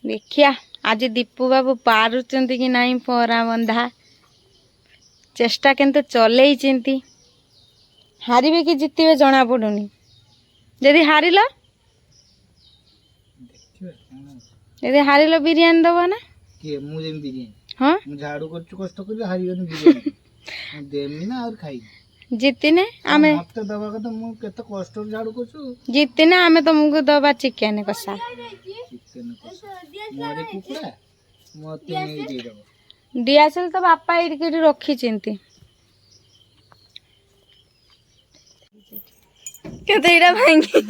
देखिया आज दीपू बाबू पारुचंती कि नहीं पहरा बंधा चेष्टा किंतु चलई हारिबे कि जितबे जना पड़ुनी जदि हारिल बिरियानी दबा ना के मु जेम बिरियानी हां मु झाड़ू करछु कष्ट कर हारिबे बिरियानी मु देमी ना और खाई जितने आमे मत दबा कत मु केते कष्ट झाड़ू करछु जितने आमे तुमको दबा चिकन कसा चिकन कसा मोरे कुकुड़ा मते नै दे दबो डियासल तो बापा इरके रखी चिंती केते इडा भांगी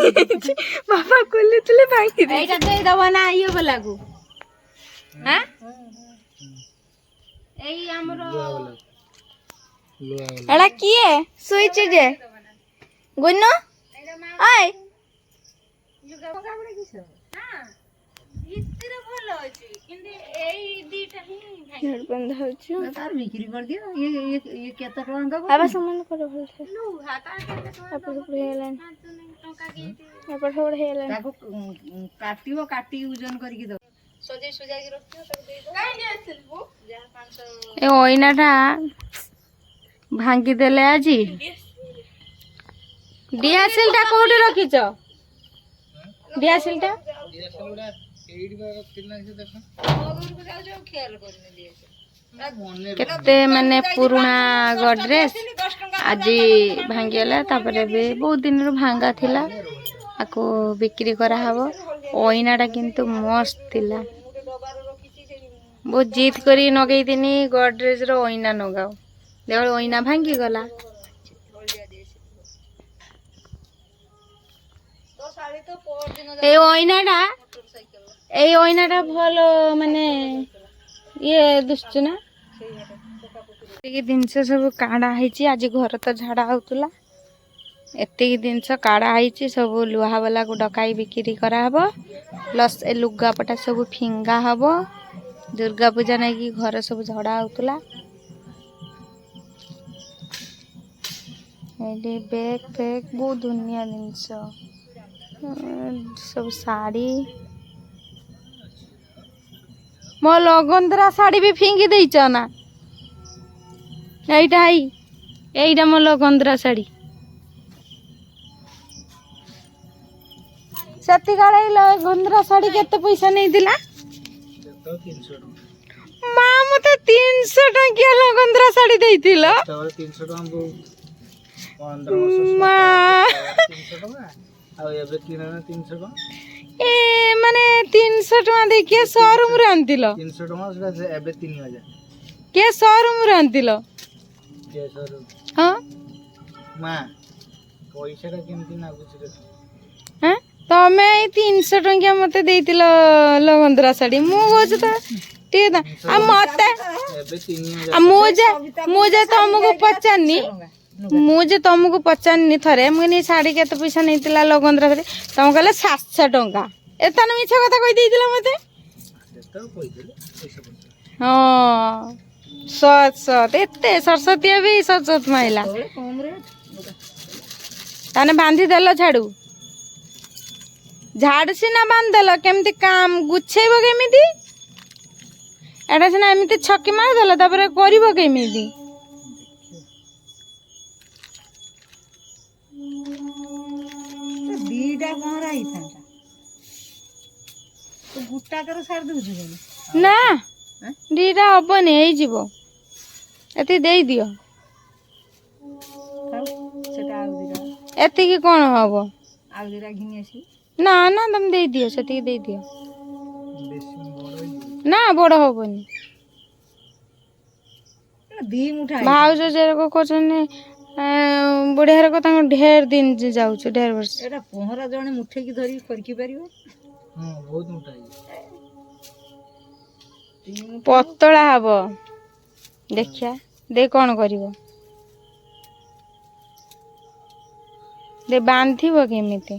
बापा कुलितले भांगी दे एटा दे दबा ना आइयो वाला को हां एई हमरो एड़ा किए सुइच जे गुन्नो आय युगा काबडे किसो हां इतरे भलो अछि किंतु एई दीटा ही हेड बंद होछु तार बिक्री कर दियो ये केता टका दबो आबा सामान कर भल छे नु हाता अपन हेलन टका के अपन होड़ हेलन ताको काटियो काटी वजन करके दो सजे सुजाई रखियो तब दे दो काई आसलबो जा 500 ए ओइनाटा भांगी देले आजी डियासिल टा कोठी रखिछ डियासिल टा एडी बा रखिना से देखो मगर को जाउ जाउ ख्याल करने दिए केते माने पुराना गड्रेस आज भांगीला तापरे बे बहुत दिन रो भांगा थिला आको बिक्री करा हबो ओइनाटा किंतु मस्त थिला बहुत जीत करी नगई दिनी गड्रेज रो ओइना नगाओ देवल ओइना भांगी गला ए ओइनाटा भलो माने ये दुष्ट ना जिनस सब काढ़ा है आज घर तो झाड़ा होतला एति जिनस काढ़ा है सब लुहा वाला को डकाई बिक्री करा हबो प्लस ए लुगापटा सब फिंगा हबो दुर्गा पूजा नहीं कि घर सब झड़ा होतला एडी बैग पैक बहुत दुनिया जिनस सब साड़ी मो लगंदरा साड़ी भी फिंगी देइछ ना एइटा एइटा मो लगंदरा साड़ी सती काले लगंदरा साड़ी केते पैसा नहीं दिला 300 मां मते 300 टकिया लगंदरा साड़ी देइथिलो तो 300 टका 15 वर्ष मां 300 टका आ एबे किना 300 टका ए माने 300 टका दे के शोरूम रे आंतिलो 300 टका सेटा एबे 3000 के शोरूम रे आंतिलो के शोरूम हां मां पैसा टा केमती ना बुझ रे हां तमे 300 टकिया मते देइतिलो लगंदरा साड़ी मु गोज त टे दा आ मते एबे 3000 आ मुजे तुमको पचानी मुझे तुमको पचानी थरे मुझे साड़ी के पैसा नहीं तिला लगंदरा साड़ी तुम कहले 700 टका एतन मिछ कथा कहि देइतिला मते तो कहि देले हां सत एते सरस्वती भी सत महिला ताने बांधी देलो झाड़ू झाड़ सिना बांध देलो केमती काम गुछेबो केमिति एटा सिना एमिति छकी मार देलो तापर करिवो केमिति दीटा कोन राई थांता तो गुट्टा कर सार दउ ना दीटा हबनी हे जीवो एति देई दियो सेटा आउ दिरा एति की कोन हबो आउ दिरा घिनी आसी ना ना तुम देई दियो सेति देई दियो ना बड़ हबनी दी मुठा भाउज जे को कोचने बढ़िया को ढेर दिन जाऊँ ढेर वर्ष एटा पहरा जने मुठे की धरी करकी परिबो हां बहुत मोटा है पतला हबो देखिया दे कोन करिवो दे बांधिबो केमिते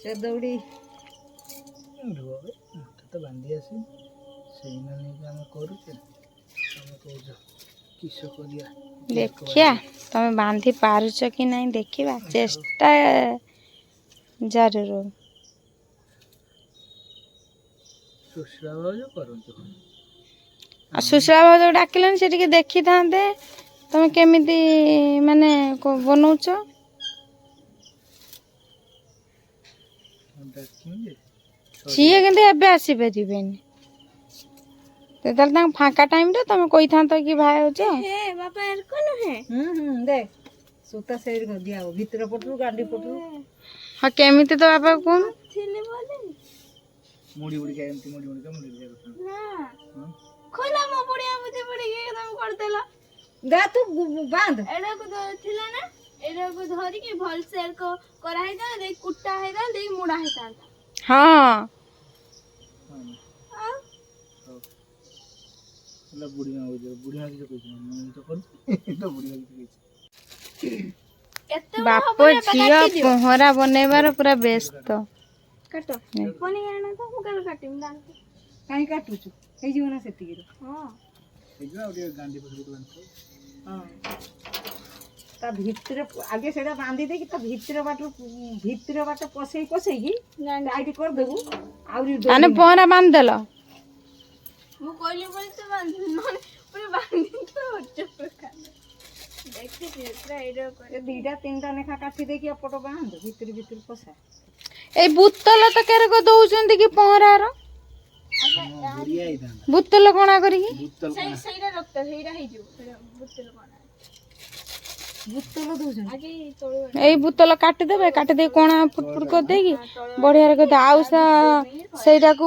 से दौड़ी तो बांधी आसी से हम करूँ किस करिया ଦେଖିଆ ତମେ ବାନ୍ଧି ପାରୁଛ କି ନାହିଁ ଦେଖିବା ଚେଷ୍ଟା ଜରୁର। ସୁଶୀଳା ଭାଉଜ କରନ୍ତୁ। ଆଉ ସୁଶୀଳା ଭାଉଜ ଡାକିଲନି ସେ ଟିକେ ଦେଖିଥାନ୍ତେ ତମେ କେମିତି ମାନେ ବନଉଛ। ସିଏ କିନ୍ତୁ ଏବେ ଆସିପାରିବେନି। ତାହେଲେ ତାଙ୍କ ଫାଙ୍କା ଟାଇମରେ ତମେ କହିଥାନ୍ତ କି ଭାଉଜ ବାପା ଏରକ ନୁହେଁ। देख सूता सेड कर दिया हो भीतर पटरू गांडी पटरू ହଁ କେମିତି ତ ବାପା କହୁନ। ମୁଡ଼ି ମୁଡ଼ି ଏମିତି ମୁଡ଼ି ମୁଡ଼ି ମୁଡ଼ି ଖୋଲା ମୋ ପଡିଆ ମୁଦି ପଡିକି ତମେ କରିଦେଲ। गा तू बांध ଏଟାକୁ ଥିଲା ନା ଏଟାକୁ ଧରିକି ଭଲସେ କରା ହେଇଥାନ୍ତା ଦେଇ କୁଟା ହେଇଥାନ୍ତା ଦେଇ ମୁଡା ହେଇଥାନ୍ତା। ହଁ ହେଲା ବୁଢ଼ୀ ମା ବୁଝିବ ବୁଢ଼ୀ ମା କିଛି କହୁଛି ମୁଁ ତ କରୁଛି ତ ବୁଢ଼ୀ ମା କିଛି କହୁଛି। ବାପ ଝିଅ ପହଁରା ବନେଇବାର ପୁରା ବ୍ୟସ୍ତ। କାଟ ପନି ଆଣ ତ ମୁଁ କେବେ କାଟିବି ଦାନ୍ତ। कहीं काटुछु हे जीव ना सेती गिरो ହଁ ହେଇଯିବ ଆଉ ଟିକେ ଗାଣ୍ଡି ପକେଇ ବାନ୍ଧିବ। हां ता भीतर आगे सेडा बांधी दे कि ता भीतर बाट पसई की टाइट कर देबू आउरी आने पहरा बांध देल मु कहली बोली तो बांध नने पूरा बांधी तो चप्रका देखि पूरा एडो करे दीटा तीनटा नेखा काठी दे कि अपट बांध भीतर पसा ए बुतल तो केरे को दउचंती कि पहरार ବୁଢ଼ିଆ ହେଇଥାନ୍ତା। ବୁତଲ କଣା କରିକି ବୁତଲ କଣା। ସେଇଟା ରକ୍ତ ସେଇଟା ହେଇଯିବ ବୁତଲ କଣା बुतल दोजन ଆଗେ ତଳ ଏଇ ବୁତଲ କାଟିଦେବେ କାଟିଦେଇ କଣା ଫୁଟ ଫୁଟ କରିଦେଇକି ବଢିଆରେ କରିଦେବେ ଆଉ ସେଇଟାକୁ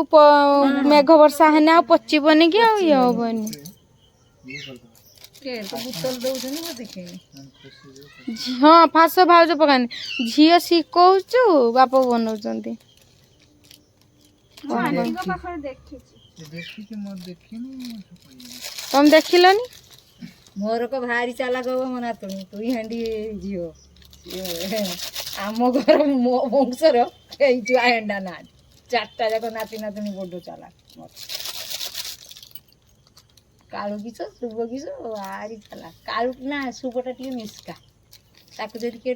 ମେଘ ବର୍ଷା ହେନେ ଆଉ ପଚିବନି କି ଆଉ ଇଏ ହବନି। के तो बुतल दोजन वो देखे ହଁ ଫାସ ଭାଉଜ ପକାନି ଝିଅ ଶିଖଉଛୁ ବାପ ବନଉଛନ୍ତି। ଦେଖିଛି ମୁଁ ଦେଖିନି ତମେ ଦେଖିଲନି मोर को भारी चाला गो मना तू हेंडी जियो आम घर मो वंशर जो हेंडा ना चारटा जाक नाती नातनी बड़ चाला कालू किस शुभ किस भारी चाला कालू ना शुभटा टे मिसका ताकू जदि किए